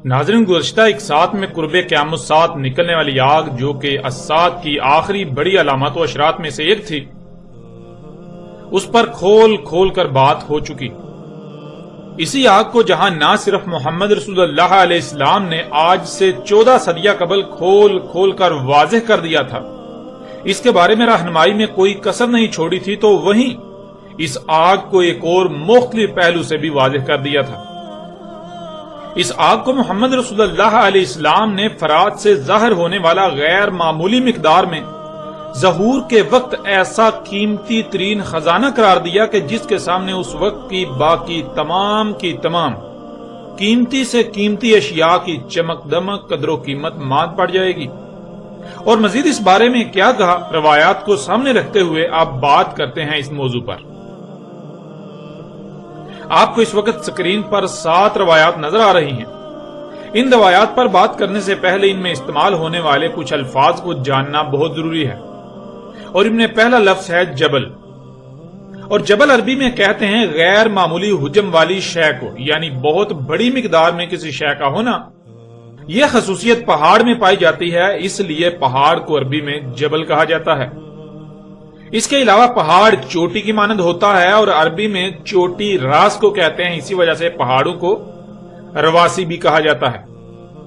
ناظرین، گزشتہ ایک ساتھ میں قرب قیامت ساتھ نکلنے والی آگ جو کہ الساعۃ کی آخری بڑی علامات و اشراط میں سے ایک تھی، اس پر کھول کھول کر بات ہو چکی۔ اسی آگ کو جہاں نہ صرف محمد رسول اللہ علیہ السلام نے آج سے 14 صدیہ قبل کھول کھول کر واضح کر دیا تھا، اس کے بارے میں رہنمائی میں کوئی کسر نہیں چھوڑی تھی، تو وہیں اس آگ کو ایک اور مختلف پہلو سے بھی واضح کر دیا تھا۔ اس آگ کو محمد رسول اللہ علیہ السلام نے فرات سے ظاہر ہونے والا غیر معمولی مقدار میں ظہور کے وقت ایسا قیمتی ترین خزانہ قرار دیا کہ جس کے سامنے اس وقت کی باقی تمام کی تمام قیمتی سے قیمتی اشیاء کی چمک دمک قدر و قیمت ماند پڑ جائے گی۔ اور مزید اس بارے میں کیا کہا، روایات کو سامنے رکھتے ہوئے آپ بات کرتے ہیں اس موضوع پر۔ آپ کو اس وقت سکرین پر 7 روایات نظر آ رہی ہیں۔ ان روایات پر بات کرنے سے پہلے ان میں استعمال ہونے والے کچھ الفاظ کو جاننا بہت ضروری ہے، اور ان میں پہلا لفظ ہے جبل، اور جبل عربی میں کہتے ہیں غیر معمولی حجم والی شے کو، یعنی بہت بڑی مقدار میں کسی شے کا ہونا۔ یہ خصوصیت پہاڑ میں پائی جاتی ہے، اس لیے پہاڑ کو عربی میں جبل کہا جاتا ہے۔ اس کے علاوہ پہاڑ چوٹی کی مانند ہوتا ہے، اور عربی میں چوٹی راس کو کہتے ہیں، اسی وجہ سے پہاڑوں کو رواسی بھی کہا جاتا ہے۔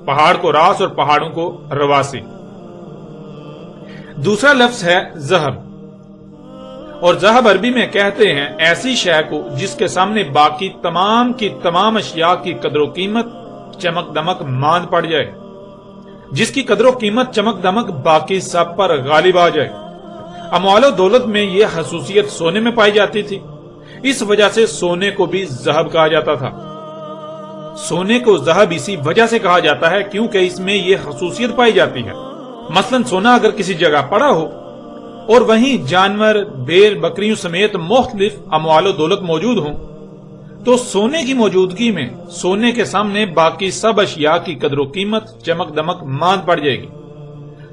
پہاڑ کو راس اور پہاڑوں کو رواسی۔ دوسرا لفظ ہے ذہب، اور ذہب عربی میں کہتے ہیں ایسی شے کو جس کے سامنے باقی تمام کی تمام اشیاء کی قدر و قیمت چمک دمک ماند پڑ جائے، جس کی قدر و قیمت چمک دمک باقی سب پر غالب آ جائے۔ اموال و دولت میں یہ خصوصیت سونے میں پائی جاتی تھی، اس وجہ سے سونے کو بھی ذہب کہا جاتا تھا۔ سونے کو ذہب اسی وجہ سے کہا جاتا ہے کیونکہ اس میں یہ خصوصیت پائی جاتی ہے۔ مثلا سونا اگر کسی جگہ پڑا ہو اور وہیں جانور، بھیڑ بکریوں سمیت مختلف اموال و دولت موجود ہوں، تو سونے کی موجودگی میں سونے کے سامنے باقی سب اشیاء کی قدر و قیمت چمک دمک ماند پڑ جائے گی۔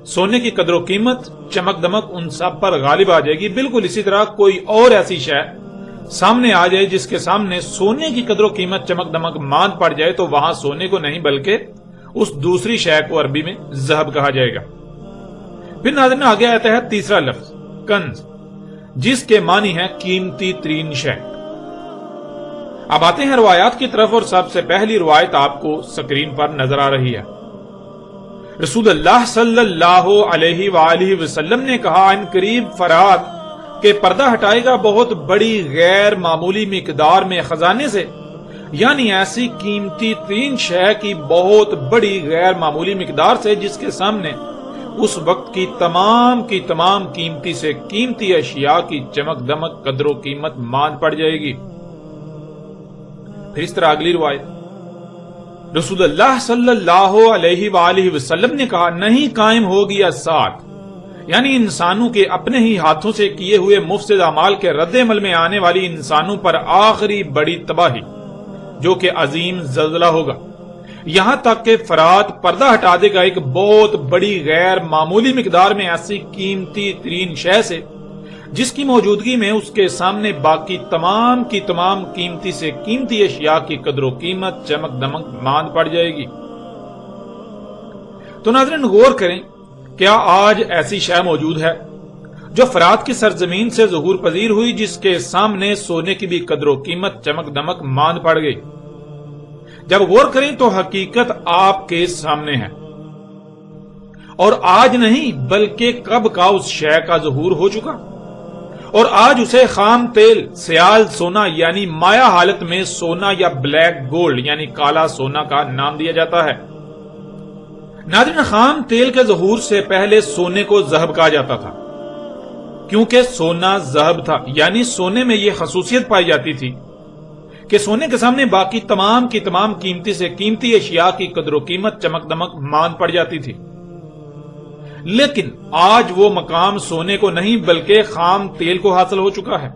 سونے کی قدر و قیمت چمک دمک ان سب پر غالب آ جائے گی۔ بالکل اسی طرح کوئی اور ایسی شے سامنے آ جائے جس کے سامنے سونے کی قدر و قیمت چمک دمک ماند پڑ جائے، تو وہاں سونے کو نہیں بلکہ اس دوسری شے کو عربی میں ذہب کہا جائے گا۔ پھر ناظرین آگے آتا ہے تیسرا لفظ کنز، جس کے معنی ہے قیمتی ترین شے۔ اب آتے ہیں روایات کی طرف، اور سب سے پہلی روایت آپ کو سکرین پر نظر آ رہی ہے۔ رسول اللہ صلی اللہ علیہ وآلہ وسلم نے کہا، ان قریب فرات کے پردہ ہٹائے گا بہت بڑی غیر معمولی مقدار میں خزانے سے، یعنی ایسی قیمتی ترین شے کی بہت بڑی غیر معمولی مقدار سے جس کے سامنے اس وقت کی تمام قیمتی سے قیمتی اشیاء کی چمک دمک قدر و قیمت ماند پڑ جائے گی۔ پھر اس طرح اگلی روایت، رسول اللہ صلی اللہ علیہ وآلہ وسلم نے کہا، نہیں قائم ہوگی الساعۃ، یعنی انسانوں کے اپنے ہی ہاتھوں سے کیے ہوئے مفسد اعمال کے رد عمل میں آنے والی انسانوں پر آخری بڑی تباہی، جو کہ عظیم زلزلہ ہوگا، یہاں تک کہ فرات پردہ ہٹا دے گا ایک بہت بڑی غیر معمولی مقدار میں ایسی قیمتی ترین شے سے جس کی موجودگی میں اس کے سامنے باقی تمام کی تمام قیمتی سے قیمتی اشیاء کی قدر و قیمت چمک دمک ماند پڑ جائے گی۔ تو ناظرین غور کریں، کیا آج ایسی شے موجود ہے جو فرات کی سرزمین سے ظہور پذیر ہوئی، جس کے سامنے سونے کی بھی قدر و قیمت چمک دمک ماند پڑ گئی؟ جب غور کریں تو حقیقت آپ کے سامنے ہے، اور آج نہیں بلکہ کب کا اس شے کا ظہور ہو چکا، اور آج اسے خام تیل سیال سونا یعنی مایا حالت میں سونا یا بلیک گولڈ یعنی کالا سونا کا نام دیا جاتا ہے۔ ناظرین خام تیل کے ظہور سے پہلے سونے کو ذہب کہا جاتا تھا، کیونکہ سونا ذہب تھا، یعنی سونے میں یہ خصوصیت پائی جاتی تھی کہ سونے کے سامنے باقی تمام کی تمام قیمتی سے قیمتی اشیاء کی قدر و قیمت چمک دمک ماند پڑ جاتی تھی۔ لیکن آج وہ مقام سونے کو نہیں بلکہ خام تیل کو حاصل ہو چکا ہے۔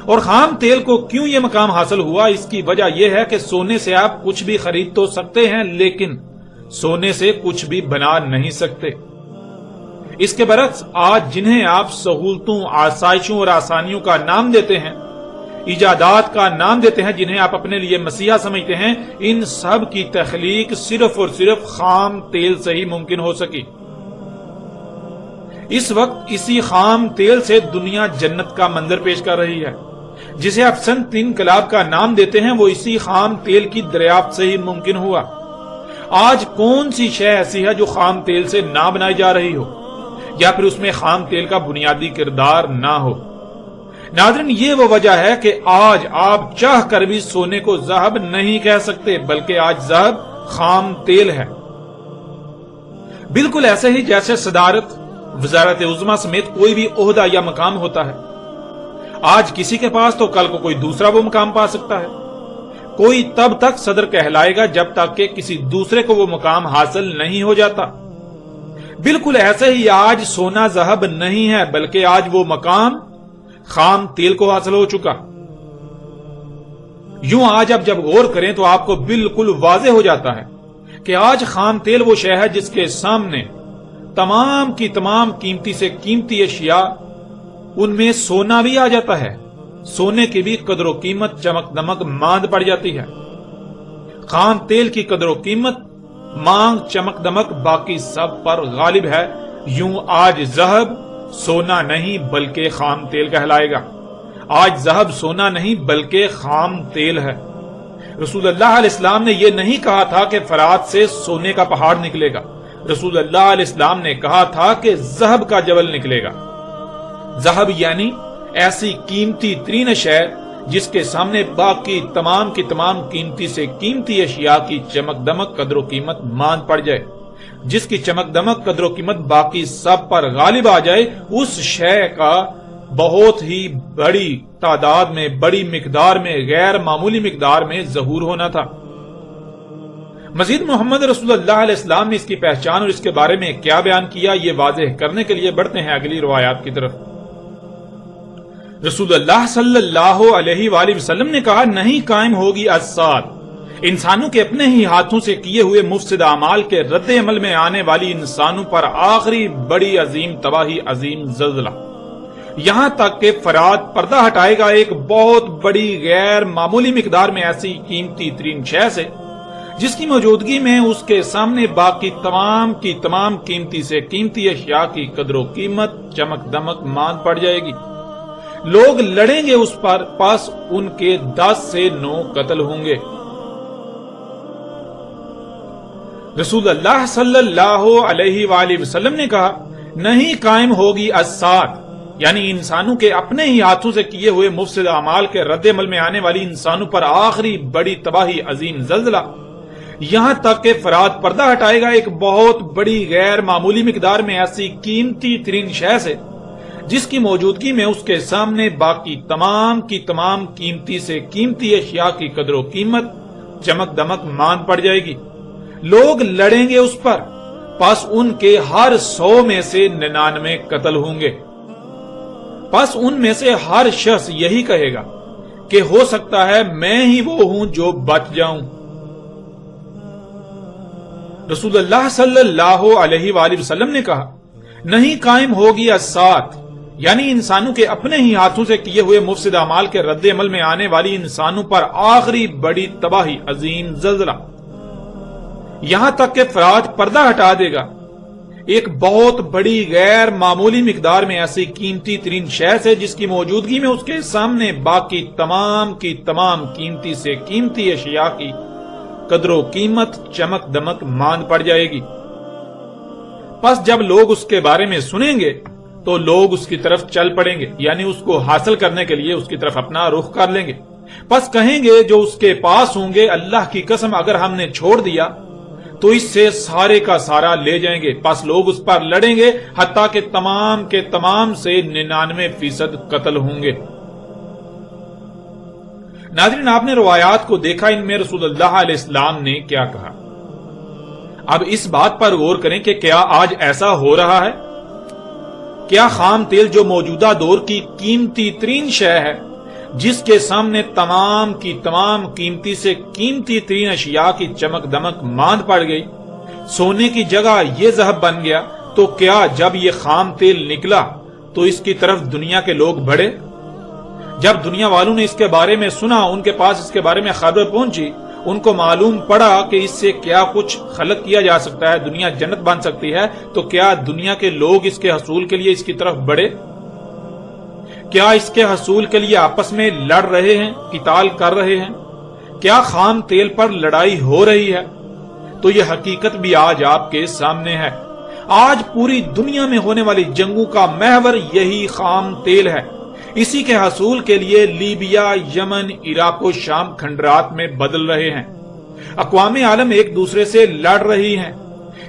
اور خام تیل کو کیوں یہ مقام حاصل ہوا، اس کی وجہ یہ ہے کہ سونے سے آپ کچھ بھی خرید تو سکتے ہیں، لیکن سونے سے کچھ بھی بنا نہیں سکتے۔ اس کے برعکس آج جنہیں آپ سہولتوں، آسائشوں اور آسانیوں کا نام دیتے ہیں، ایجادات کا نام دیتے ہیں جنہیں آپ اپنے لیے مسیحا سمجھتے ہیں، ان سب کی تخلیق صرف اور صرف خام تیل سے ہی ممکن ہو سکی۔ اس وقت اسی خام تیل سے دنیا جنت کا منظر پیش کر رہی ہے۔ جسے آپ صنعت انقلاب کا نام دیتے ہیں، وہ اسی خام تیل کی دریافت سے ہی ممکن ہوا۔ آج کون سی شے ایسی ہے جو خام تیل سے نہ بنائی جا رہی ہو، یا پھر اس میں خام تیل کا بنیادی کردار نہ ہو؟ ناظرین، یہ وہ وجہ ہے کہ آج آپ چاہ کر بھی سونے کو ذہب نہیں کہہ سکتے، بلکہ آج ذہب خام تیل ہے۔ بالکل ایسے ہی جیسے صدارت، وزارت عظمیٰ سمیت کوئی بھی عہدہ یا مقام ہوتا ہے، آج کسی کے پاس تو کل کو کوئی دوسرا وہ مقام پا سکتا ہے۔ کوئی تب تک صدر کہلائے گا جب تک کہ کسی دوسرے کو وہ مقام حاصل نہیں ہو جاتا۔ بالکل ایسے ہی آج سونا ذہب نہیں ہے، بلکہ آج وہ مقام خام تیل کو حاصل ہو چکا۔ یوں آج اب جب غور کریں تو آپ کو بالکل واضح ہو جاتا ہے کہ آج خام تیل وہ شے ہے جس کے سامنے تمام کی تمام قیمتی سے قیمتی اشیاء، ان میں سونا بھی آ جاتا ہے، سونے کی بھی قدر و قیمت چمک دمک ماند پڑ جاتی ہے۔ خام تیل کی قدر و قیمت، مانگ، چمک دمک باقی سب پر غالب ہے۔ یوں آج ذہب سونا نہیں بلکہ خام تیل کہلائے گا۔ آج ذہب سونا نہیں بلکہ خام تیل ہے۔ رسول اللہ علیہ السلام نے یہ نہیں کہا تھا کہ فرات سے سونے کا پہاڑ نکلے گا، رسول اللہ علیہ السلام نے کہا تھا کہ ذہب کا جبل نکلے گا۔ ذہب یعنی ایسی قیمتی ترین شے جس کے سامنے باقی تمام کی تمام قیمتی سے قیمتی اشیاء کی چمک دمک قدر و قیمت ماند پڑ جائے، جس کی چمک دمک قدر و قیمت باقی سب پر غالب آ جائے، اس شے کا بہت ہی بڑی تعداد میں، بڑی مقدار میں، غیر معمولی مقدار میں ظہور ہونا تھا۔ مزید محمد رسول اللہ علیہ السلام نے اس کی پہچان اور اس کے بارے میں کیا بیان کیا، یہ واضح کرنے کے لیے بڑھتے ہیں اگلی روایات کی طرف۔ رسول اللہ صلی اللہ علیہ وآلہ وسلم نے کہا، نہیں قائم ہوگی الساعۃ، انسانوں کے اپنے ہی ہاتھوں سے کیے ہوئے مفسد اعمال کے رد عمل میں آنے والی انسانوں پر آخری بڑی عظیم تباہی، عظیم زلزلہ، یہاں تک کہ فرات پردہ ہٹائے گا ایک بہت بڑی غیر معمولی مقدار میں ایسی قیمتی ترین شے سے جس کی موجودگی میں اس کے سامنے باقی تمام کی تمام قیمتی سے قیمتی اشیاء کی قدر و قیمت چمک دمک ماند پڑ جائے گی۔ لوگ لڑیں گے اس پر، پس ان کے 10 سے 9 قتل ہوں گے۔ رسول اللہ صلی اللہ علیہ وآلہ وسلم نے کہا، نہیں قائم ہوگی الساعۃ، یعنی انسانوں کے اپنے ہی ہاتھوں سے کیے ہوئے مفسد اعمال کے رد عمل میں آنے والی انسانوں پر آخری بڑی تباہی، عظیم زلزلہ، یہاں تک کہ فرات پردہ ہٹائے گا ایک بہت بڑی غیر معمولی مقدار میں ایسی قیمتی ترین شے سے جس کی موجودگی میں اس کے سامنے باقی تمام کی تمام قیمتی سے قیمتی اشیاء کی قدر و قیمت چمک دمک ماند پڑ جائے گی۔ لوگ لڑیں گے اس پر، پس ان کے ہر 100 میں سے 99 قتل ہوں گے۔ پس ان میں سے ہر شخص یہی کہے گا کہ ہو سکتا ہے میں ہی وہ ہوں جو بچ جاؤں۔ رسول اللہ صلی اللہ علیہ وآلہ وسلم نے کہا، نہیں قائم ہوگی الساعۃ، یعنی انسانوں کے اپنے ہی ہاتھوں سے کیے ہوئے مفسد اعمال کے رد عمل میں آنے والی انسانوں پر آخری بڑی تباہی، عظیم زلزلہ، یہاں تک کہ فرات پردہ ہٹا دے گا ایک بہت بڑی غیر معمولی مقدار میں ایسی قیمتی ترین شے سے جس کی موجودگی میں اس کے سامنے باقی تمام کی تمام قیمتی سے قیمتی اشیاء کی قدر و قیمت چمک دمک ماند پڑ جائے گی۔ پس جب لوگ اس کے بارے میں سنیں گے تو لوگ اس کی طرف چل پڑیں گے، یعنی اس کو حاصل کرنے کے لیے اس کی طرف اپنا رخ کر لیں گے۔ پس کہیں گے جو اس کے پاس ہوں گے، اللہ کی قسم اگر ہم نے چھوڑ دیا تو اس سے سارے کا سارا لے جائیں گے۔ پس لوگ اس پر لڑیں گے حتیٰ کہ تمام کے تمام سے 99% قتل ہوں گے۔ ناظرین، آپ نے روایات کو دیکھا، ان میں رسول اللہ علیہ السلام نے کیا کہا۔ اب اس بات پر غور کریں کہ کیا آج ایسا ہو رہا ہے؟ کیا خام تیل جو موجودہ دور کی قیمتی ترین شے ہے، جس کے سامنے تمام کی تمام قیمتی سے قیمتی ترین اشیاء کی چمک دمک ماند پڑ گئی، سونے کی جگہ یہ ذہب بن گیا، تو کیا جب یہ خام تیل نکلا تو اس کی طرف دنیا کے لوگ بڑھے؟ جب دنیا والوں نے اس کے بارے میں سنا، ان کے پاس اس کے بارے میں خبر پہنچی، ان کو معلوم پڑا کہ اس سے کیا کچھ خلق کیا جا سکتا ہے، دنیا جنت بن سکتی ہے، تو کیا دنیا کے لوگ اس کے حصول کے لیے اس کی طرف بڑھے؟ کیا اس کے حصول کے لیے آپس میں لڑ رہے ہیں، قتال کر رہے ہیں؟ کیا خام تیل پر لڑائی ہو رہی ہے؟ تو یہ حقیقت بھی آج آپ کے سامنے ہے۔ آج پوری دنیا میں ہونے والی جنگوں کا محور یہی خام تیل ہے۔ اسی کے حصول کے لیے لیبیا، یمن، عراق و شام کھنڈرات میں بدل رہے ہیں۔ اقوام عالم ایک دوسرے سے لڑ رہی ہیں۔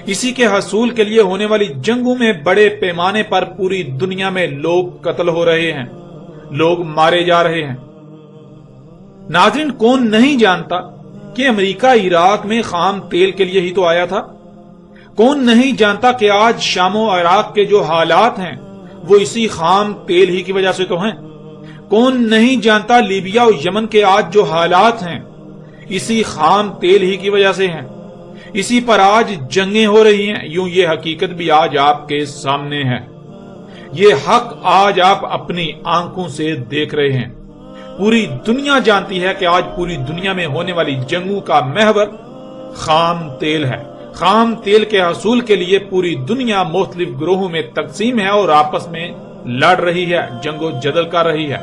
اسی کے حصول کے لیے ہونے والی جنگوں میں بڑے پیمانے پر پوری دنیا میں لوگ قتل ہو رہے ہیں، لوگ مارے جا رہے ہیں۔ ناظرین، کون نہیں جانتا کہ امریکہ عراق میں خام تیل کے لیے ہی تو آیا تھا؟ کون نہیں جانتا کہ آج شام و عراق کے جو حالات ہیں وہ اسی خام تیل ہی کی وجہ سے تو ہیں؟ کون نہیں جانتا لیبیا اور یمن کے آج جو حالات ہیں اسی خام تیل ہی کی وجہ سے ہیں؟ اسی پر آج جنگیں ہو رہی ہیں۔ یوں یہ حقیقت بھی آج آپ کے سامنے ہے، یہ حق آج آپ اپنی آنکھوں سے دیکھ رہے ہیں۔ پوری دنیا جانتی ہے کہ آج پوری دنیا میں ہونے والی جنگوں کا محور خام تیل ہے۔ خام تیل کے حصول کے لیے پوری دنیا مختلف گروہوں میں تقسیم ہے اور آپس میں لڑ رہی ہے، جنگ و جدل کر رہی ہے۔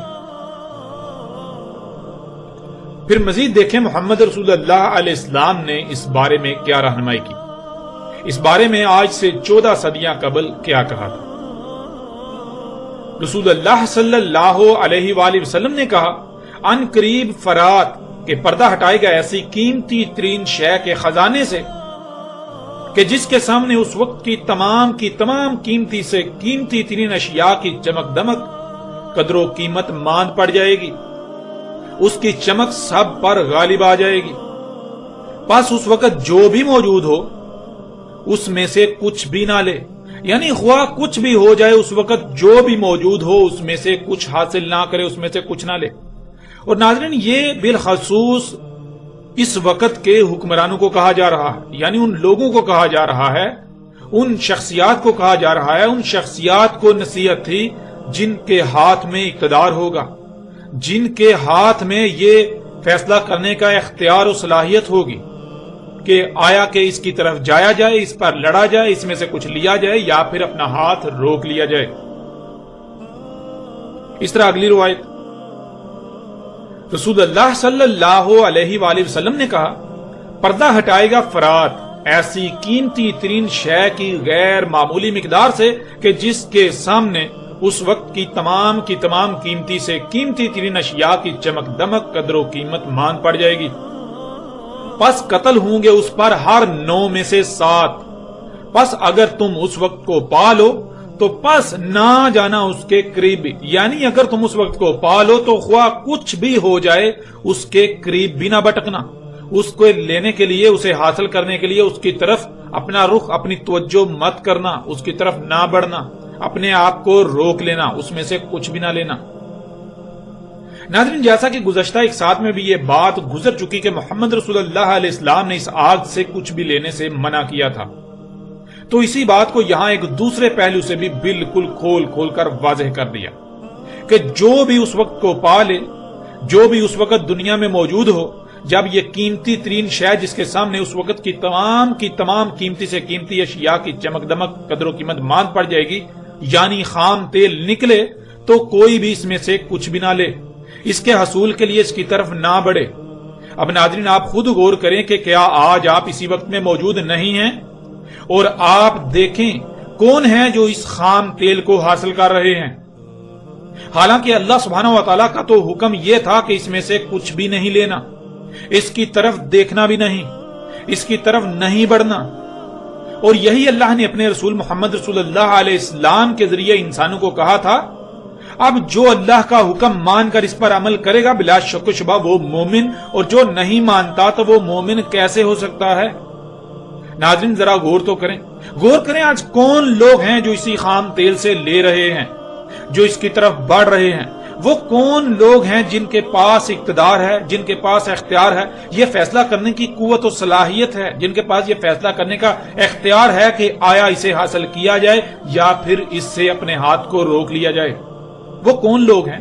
پھر مزید دیکھیں محمد رسول اللہ علیہ السلام نے اس بارے میں کیا رہنمائی کی، اس بارے میں آج سے 14 صدیاں قبل کیا کہا تھا۔ رسول اللہ صلی اللہ علیہ وآلہ وسلم نے کہا، ان قریب فرات کے پردہ ہٹائے گا ایسی قیمتی ترین شے کے خزانے سے کہ جس کے سامنے اس وقت کی تمام قیمتی سے قیمتی ترین اشیاء کی چمک دمک، قدر و قیمت ماند پڑ جائے گی، اس کی چمک سب پر غالب آ جائے گی۔ بس اس وقت جو بھی موجود ہو اس میں سے کچھ بھی نہ لے، یعنی خواہ کچھ بھی ہو جائے، اس وقت جو بھی موجود ہو اس میں سے کچھ حاصل نہ کرے، اس میں سے کچھ نہ لے۔ اور ناظرین، یہ بالخصوص اس وقت کے حکمرانوں کو کہا جا رہا ہے، یعنی ان لوگوں کو کہا جا رہا ہے، ان شخصیات کو کہا جا رہا ہے، ان شخصیات کو نصیحت تھی جن کے ہاتھ میں اقتدار ہوگا، جن کے ہاتھ میں یہ فیصلہ کرنے کا اختیار و صلاحیت ہوگی کہ آیا کہ اس کی طرف جایا جائے، اس پر لڑا جائے، اس میں سے کچھ لیا جائے یا پھر اپنا ہاتھ روک لیا جائے۔ اس طرح اگلی روایت، رسول اللہ صلی اللہ علیہ وآلہ وسلم نے کہا، پردہ ہٹائے گا فرات ایسی قیمتی ترین شے کی غیر معمولی مقدار سے کہ جس کے سامنے اس وقت کی تمام قیمتی سے قیمتی ترین اشیاء کی چمک دمک، قدر و قیمت مان پڑ جائے گی۔ پس قتل ہوں گے اس پر ہر 9 میں سے 7۔ پس اگر تم اس وقت کو پا لو تو پس نہ جانا اس کے قریب، یعنی اگر تم اس وقت کو پا لو تو خواہ کچھ بھی ہو جائے اس کے قریب بھی نہ بٹکنا، اس کو لینے کے لیے، اسے حاصل کرنے کے لیے اس کی طرف اپنا رخ، اپنی توجہ مت کرنا، اس کی طرف نہ بڑھنا، اپنے آپ کو روک لینا، اس میں سے کچھ بھی نہ لینا۔ ناظرین، جیسا کہ گزشتہ ایک ساتھ میں بھی یہ بات گزر چکی کہ محمد رسول اللہ علیہ السلام نے اس آگ سے کچھ بھی لینے سے منع کیا تھا، تو اسی بات کو یہاں ایک دوسرے پہلو سے بھی بالکل کھول کر واضح کر دیا کہ جو بھی اس وقت کو پا لے، جو بھی اس وقت دنیا میں موجود ہو، جب یہ قیمتی ترین شے جس کے سامنے اس وقت کی تمام قیمتی سے قیمتی اشیاء کی چمک دمک، قدر و قیمت مان پڑ جائے گی، یعنی خام تیل نکلے، تو کوئی بھی اس میں سے کچھ بھی نہ لے، اس کے حصول کے لیے اس کی طرف نہ بڑھے۔ اب ناظرین، آپ خود غور کریں کہ کیا آج آپ اسی وقت میں موجود نہیں ہیں؟ اور آپ دیکھیں کون ہیں جو اس خام تیل کو حاصل کر رہے ہیں۔ حالانکہ اللہ سبحانہ و تعالیٰ کا تو حکم یہ تھا کہ اس میں سے کچھ بھی نہیں لینا، اس کی طرف دیکھنا بھی نہیں، اس کی طرف نہیں بڑھنا۔ اور یہی اللہ نے اپنے رسول محمد رسول اللہ علیہ السلام کے ذریعے انسانوں کو کہا تھا، اب جو اللہ کا حکم مان کر اس پر عمل کرے گا بلا شک و شبہ وہ مومن، اور جو نہیں مانتا تو وہ مومن کیسے ہو سکتا ہے؟ ناظرین، ذرا غور تو کریں، آج کون لوگ ہیں جو اسی خام تیل سے لے رہے ہیں، جو اس کی طرف بڑھ رہے ہیں؟ وہ کون لوگ ہیں جن کے پاس اقتدار ہے، جن کے پاس اختیار ہے، یہ فیصلہ کرنے کی قوت و صلاحیت ہے، جن کے پاس یہ فیصلہ کرنے کا اختیار ہے کہ آیا اسے حاصل کیا جائے یا پھر اس سے اپنے ہاتھ کو روک لیا جائے؟ وہ کون لوگ ہیں؟